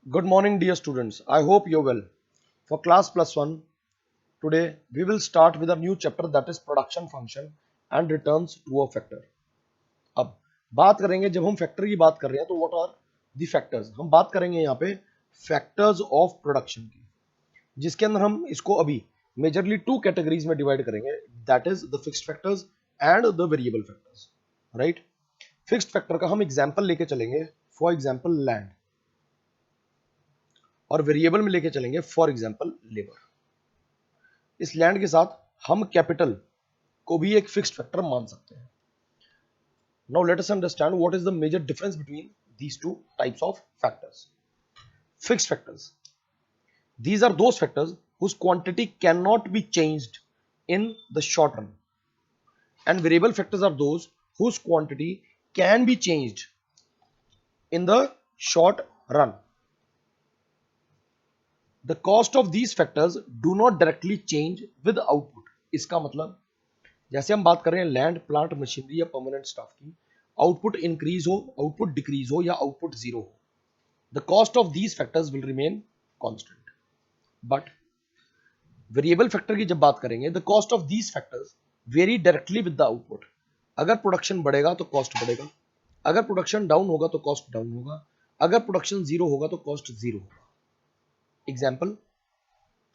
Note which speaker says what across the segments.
Speaker 1: Good morning, dear students. I hope you're well. For class plus one, today we will start with a new chapter that is production function and returns to a factor. अब बात करेंगे, जब हम factor की बात कर रहे हैं तो व्हाट आर द फैक्टर्स, हम बात करेंगे यहाँ पे फैक्टर्स ऑफ प्रोडक्शन की, जिसके अंदर हम इसको अभी मेजरली टू कैटेगरीज में डिवाइड करेंगे, that is the fixed factors and the variable factors. Right. Fixed factor का हम एग्जांपल लेके चलेंगे, फॉर एग्जांपल लैंड, और वेरिएबल में लेके चलेंगे फॉर एग्जांपल लेबर. इस लैंड के साथ हम कैपिटल को भी एक फिक्स्ड फैक्टर मान सकते हैं. Now let us understand what is the major difference between these two types of factors. Fixed factors, these are those factors whose quantity cannot be changed in the short run, and variable factors are those whose quantity can be changed in the short run. The cost of these factors do not directly change with output. इसका मतलब, जैसे हम बात कर रहे हैं land, plant, machinery या permanent staff की, आउटपुट इंक्रीज हो, आउटपुट डिक्रीज हो या आउटपुट जीरो हो, the cost of these factors will remain constant. But variable factor की जब बात करेंगे, the cost of these factors very directly with the output. अगर प्रोडक्शन बढ़ेगा तो कॉस्ट बढ़ेगा, अगर प्रोडक्शन डाउन होगा तो कॉस्ट डाउन होगा, अगर प्रोडक्शन जीरो होगा तो कॉस्ट जीरो होगा. Example,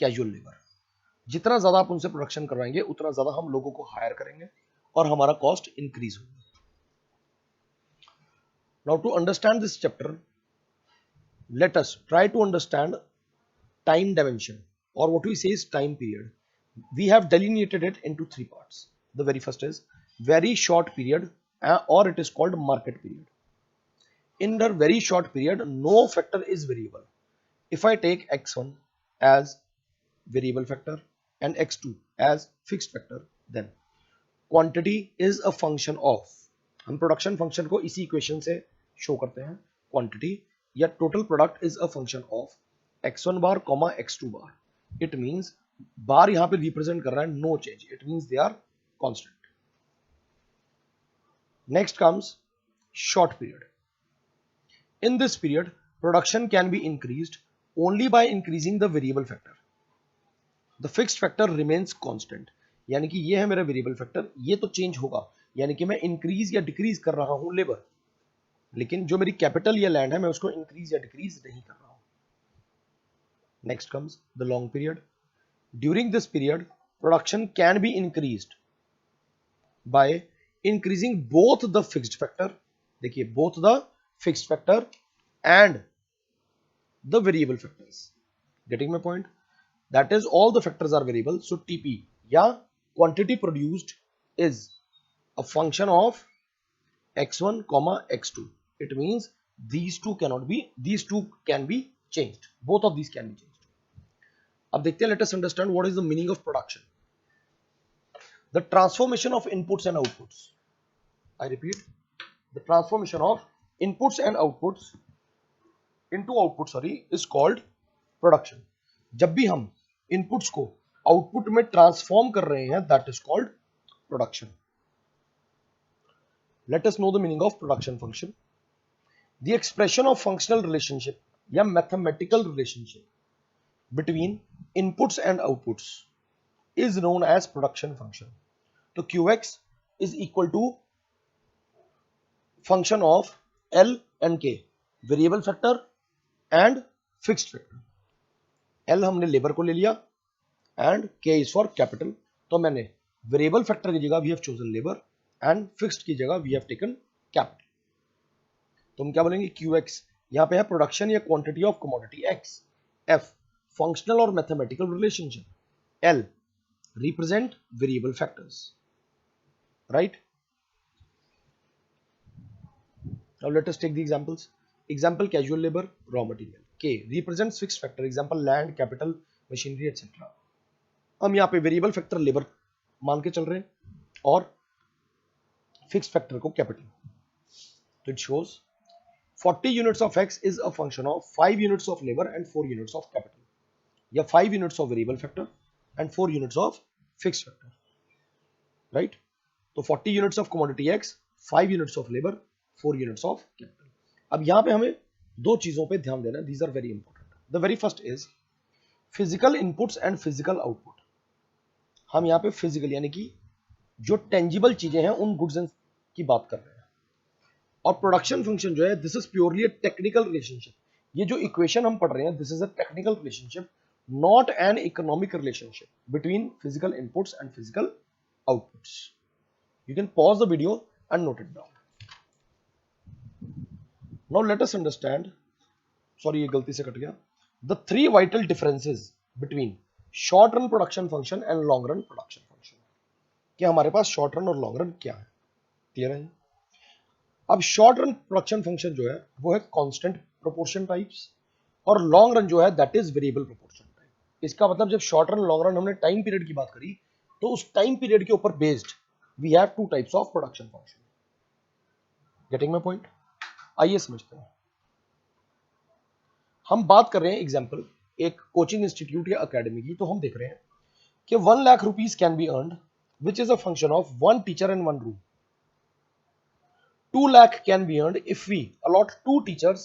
Speaker 1: casual labour. जितना ज्यादा आप उनसे प्रोडक्शन करवाएंगे उतना ज्यादा हम लोगों को हायर करेंगे और हमारा कॉस्ट इंक्रीज होगा. Now to understand this chapter, let us try to understand time dimension, or what we say is time period. We have delineated it into three parts. The very first is very short period, or it is called market period. In the very short period, no factor is variable. If I take x1 as variable factor and x2 as fixed factor, then quantity is a function of, हम production function को इसी equation से show करते हैं, quantity या total product is a function of x1 bar comma x2 bar. It means bar यहां पे represent कर रहा है no change, it means they are constant. Next comes short period. In this period production can be increased only by increasing the variable factor. The fixed factor remains constant, यानी कि ये है मेरा वेरिएबल फैक्टर, ये तो change होगा, यानी कि मैं इंक्रीज या डिक्रीज कर रहा हूं लेबर, लेकिन जो मेरी कैपिटल या लैंड है मैं उसको इंक्रीज या डिक्रीज नहीं कर रहा हूं. Next comes the long period. During this period production can be increased by increasing both the fixed factor, देखिए both the fixed factor and the variable factors. Getting my point? That is all the factors are variable, so TP या quantity produced is a function of x1 comma x2. It means these two can be changed, both of these can be changed. अब देखते हैं, let us understand what is the meaning of production. The transformation of inputs and outputs, I repeat, the transformation of inputs and outputs into output, is called production. जब भी हम inputs को output में transform कर रहे हैं, that is called production. Let us know the meaning of production function. The expression of functional relationship या mathematical relationship between inputs and outputs is known as production function. तो QX is equal to function of L and K, variable factor and fixed factor. L हमने labour को ले लिया and K is for capital. तो मैंने variable factor की जगह we have chosen labor and fixed की जगह we have taken capital. तो हम क्या बोलेंगे, QX यहां पे है प्रोडक्शन या quantity of commodity X, F functional और mathematical relationship, L represent variable factors. Right. Now let us take the examples. Example, casual labour, raw material. K represents fixed factor, example land, capital, machinery etcetera. हम यहां पे variable factor labour मान के चल रहे हैं और फिक्स्ड फैक्टर को कैपिटल. तो it shows 40 units of X is a function of 5 units of labor and 4 units of capital, या 5 units of variable factor and 4 units of fixed factor. Right? तो 40 units of commodity X, 5 units of labor, 4 units of capital. अब यहां पे हमें दो चीजों पे ध्यान देना, these are very important. The very first is physical inputs and physical output. हम यहाँ पे फिजिकल यानी कि जो टेंजिबल चीजें हैं उन गुड्स की बात कर रहे हैं। और प्रोडक्शन फंक्शन जो है, this is purely a technical relationship. ये जो इक्वेशन हम पढ़ रहे हैं, this is a technical relationship, not an economic relationship between physical inputs and physical outputs. You can pause the video and note it down. Now let us understand, sorry ये गलती से cut गया, the three vital differences between short run production function and long run production function. कि हमारे पास short run और long run क्या है, clear है? अब शॉर्ट रन प्रोडक्शन फंक्शन जो है वो है कांस्टेंट प्रोपोर्शन टाइप्स, और लॉन्ग रन जो है that is variable proportion type. इसका मतलब जब शॉर्ट रन लॉन्ग रन हमने टाइम पीरियड की बात करी, तो उस टाइम पीरियड के ऊपर based we have two types of production function. Getting my point? आइए समझते हैं। हम बात कर रहे हैं एग्जांपल एक कोचिंग इंस्टीट्यूट या एकेडमी की, तो हम देख रहे हैं कि 1 lakh rupees can be earned which is a function of one teacher and one room. 2 lakh can be earned if we allot 2 teachers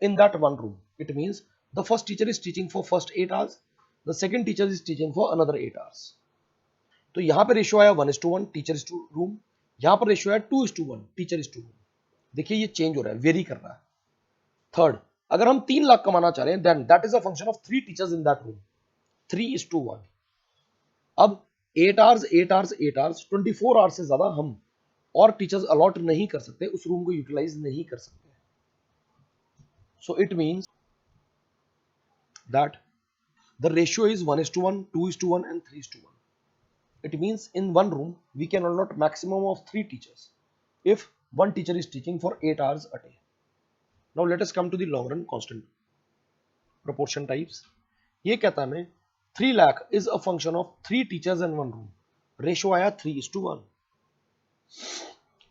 Speaker 1: in that one room. It means the first teacher is teaching for first 8 hours, the second teacher is teaching for another 8 hours. तो यहां पे ratio आया 1:1 teacher is to room, यहां पर ratio आया 2:1 teacher is to room. देखिए ये change हो रहा है, वेरी कर रहा है। थर्ड, अगर हम 3 लाख कमाना चाह रहे हैं then that is a function of 3 teachers in that room, 3:1। अब 8 आवर्स 8 आवर्स 8 आवर्स 24 आवर्स से ज्यादा हम और टीचर्स अलॉट नहीं कर सकते, उस रूम को यूटिलाइज नहीं कर सकते। So it means that the ratio is 1:1, 2:1 and 3:1. It means in one room we can allot maximum of 3 teachers if one teacher is teaching for 8 hours a day. Now let us come to the long run constant proportion types. ये कहता है 3 lakh is a function of 3 teachers in one room. Ratio आया 3:1.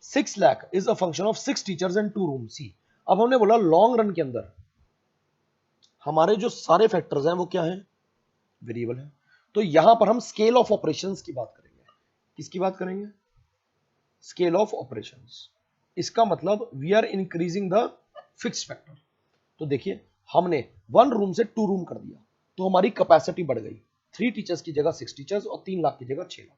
Speaker 1: 6 lakh is a function of 6 teachers and 2 rooms. See, अब हमने बोला long run के अंदर हमारे जो सारे फैक्टर्स हैं वो क्या हैं, वेरिएबल है। तो यहां पर हम स्केल ऑफ ऑपरेशंस की बात करेंगे। किसकी बात करेंगे? Scale of operations. इसका मतलब we are increasing the fixed factor. तो देखिए हमने 1 रूम से 2 रूम कर दिया, तो हमारी कैपेसिटी बढ़ गई, 3 टीचर्स की जगह 6 टीचर्स और 3 लाख की जगह 6 लाख।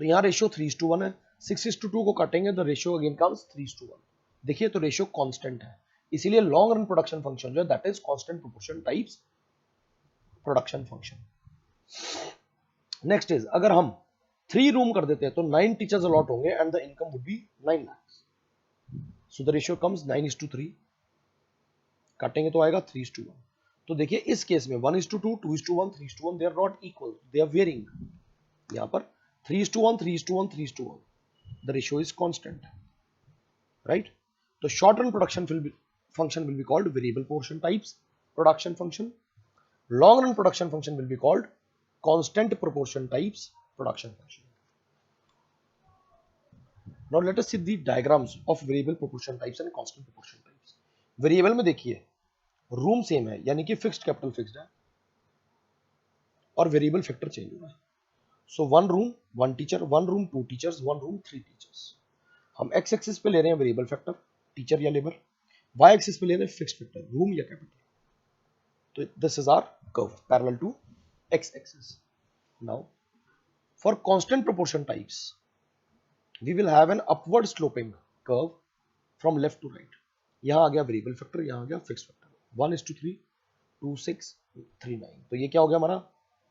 Speaker 1: तो यहां रेशियो 3:1 है, 6:2 को काटेंगे तो रेशियो अगेन कम्स 3:1। देखिए तो रेशियो कांस्टेंट है, इसीलिए लॉन्ग रन प्रोडक्शन फंक्शन जो है that is constant proportion types production function. Next is अगर हम 3 रूम कर देते हैं तो 9 टीचर्स अलॉट होंगे and the income would be 9 lakhs। So the ratio comes 9:3, काटेंगे तो आएगा 3:1। तो देखिए इस केस में 1:2, 2:1, 3:1 they are not equal, they are varying. यहां पर 3:1, 3:1, 3:1, the ratio is constant, right? तो short run production function will be called variable portion types production function. Long run production function will be called constant proportion types production function. Now let us see the diagrams of variable proportion types and constant proportion types. Variable में देखिए room same है यानी कि fixed capital fixed है और variable factor change हुआ है। सो 1 room 1 teacher, 1 room 2 teachers, 1 room 3 teachers. हम एक्स एक्सिस पे ले रहे हैं वेरिएबल फैक्टर टीचर या लेबर, वाई एक्सिस पे ले रहे हैं फिक्स्ड फैक्टर रूम या कैपिटल। तो this is our curve parallel to x-axis. Now, for constant proportion types, we will have an upward sloping curve from left to right. यहाँ आ गया variable factor, यहाँ आ गया फिक्स्ड फैक्टर, 1:3, 2:6, 3:9। तो ये क्या हो गया हमारा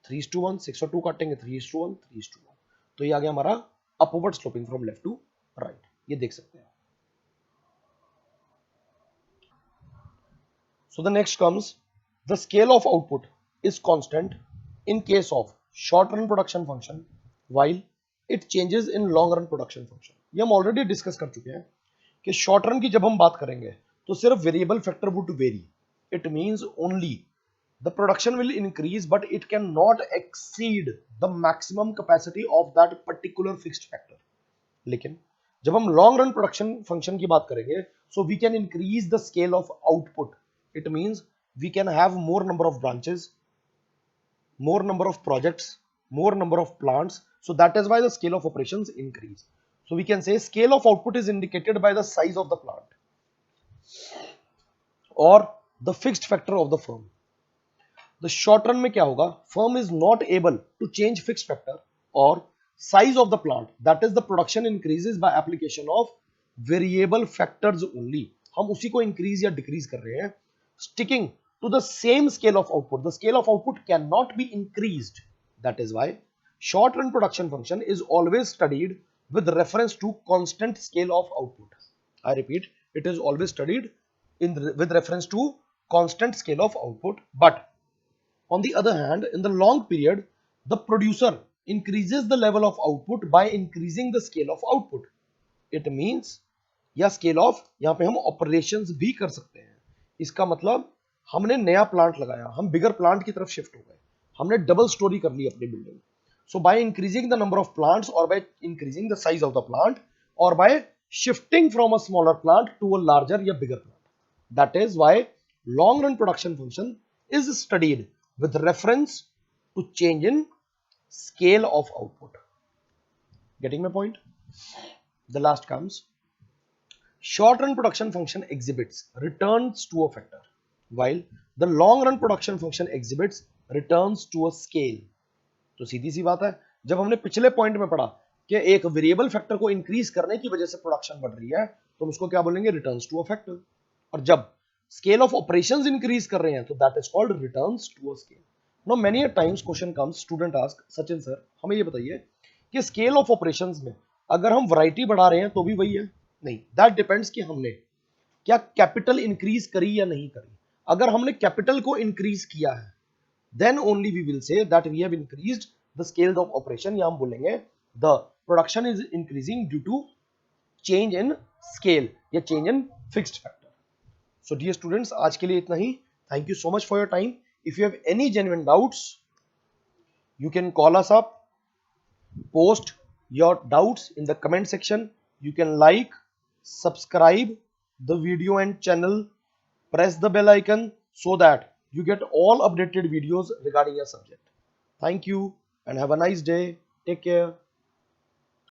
Speaker 1: 3:1, 6 और 2 काटेंगे 3:1, 3:1। तो ये आ गया हमारा upward sloping from left to right, ये देख सकते हैं। So the next comes the scale of output is constant in case of short run production function while it changes in long run production function. ये हम already discuss कर चुके हैं कि शॉर्ट रन की जब हम बात करेंगे तो सिर्फ variable factor would very. It means only the production will increase but it can not exceed the maximum capacity of that particular fixed factor. लेकिन जब हम लॉन्ग रन प्रोडक्शन फंक्शन की बात करेंगे so we can increase the scale of output. It means we can have more number of branches, more number of projects, more number of plants. So that is why the scale of operations increase. So we can say scale of output is indicated by the size of the plant. और the fixed factor of the firm. The short run में क्या होगा, firm is not able to change fixed factor और size of the plant, that is the production increases by application of variable factors only. हम उसी को increase या decrease कर रहे हैं, sticking to the same scale of output. The scale of output can not be increased, that is why short run production function is always studied with reference to constant scale of output. I repeat, it is always studied with reference to constant scale of output. But on the other hand, in the long period, the producer increases the level of output by increasing the scale of output. It means या scale of यहाँ पे हम operations भी कर सकते हैं। इसका मतलब हमने नया प्लांट लगाया, हम बिगर प्लांट की तरफ शिफ्ट हो गए, हमने डबल स्टोरी कर ली अपनी building. So by increasing the number of plants or by increasing the size of the plant or by shifting from a smaller plant to a larger या bigger plant. That is why long run production function is studied with reference to change in scale of output. Getting my point? The last comes short run production function exhibits returns to a factor while the long run production function exhibits returns to a scale. तो सीधी सी बात है, जब हमने पिछले point में पढ़ा कि एक वेरिएबल फैक्टर को इंक्रीज करने की वजह से प्रोडक्शन बढ़ रही है, तो हम उसको क्या बोलेंगे, रिटर्न्स टू अ फैक्टर। और जब स्केल ऑफ ऑपरेशंस इंक्रीज कर रहे हैं तो that is called returns to a scale. No many times question comes, student ask Sachin sir हमें ये बताइए कि स्केल ऑफ ऑपरेशंस में अगर हम वैरायटी बढ़ा रहे हैं तो भी वही है? नहीं, दैट डिपेंड्स कि हमने क्या कैपिटल इंक्रीज करी या नहीं करी। अगर हमने कैपिटल को इंक्रीज किया है then only we will say that we have increased the scale of operation, या हम बोलेंगे the production is increasing due to change in scale या change in fixed factor. So dear students, आज के लिए इतना ही। Thank you so much for your time. If you have any genuine doubts, you can call us up, post your doubts in the comment section. You can like, subscribe the video and channel, press the bell icon so that you get all updated videos regarding your subject. Thank you and have a nice day. Take care.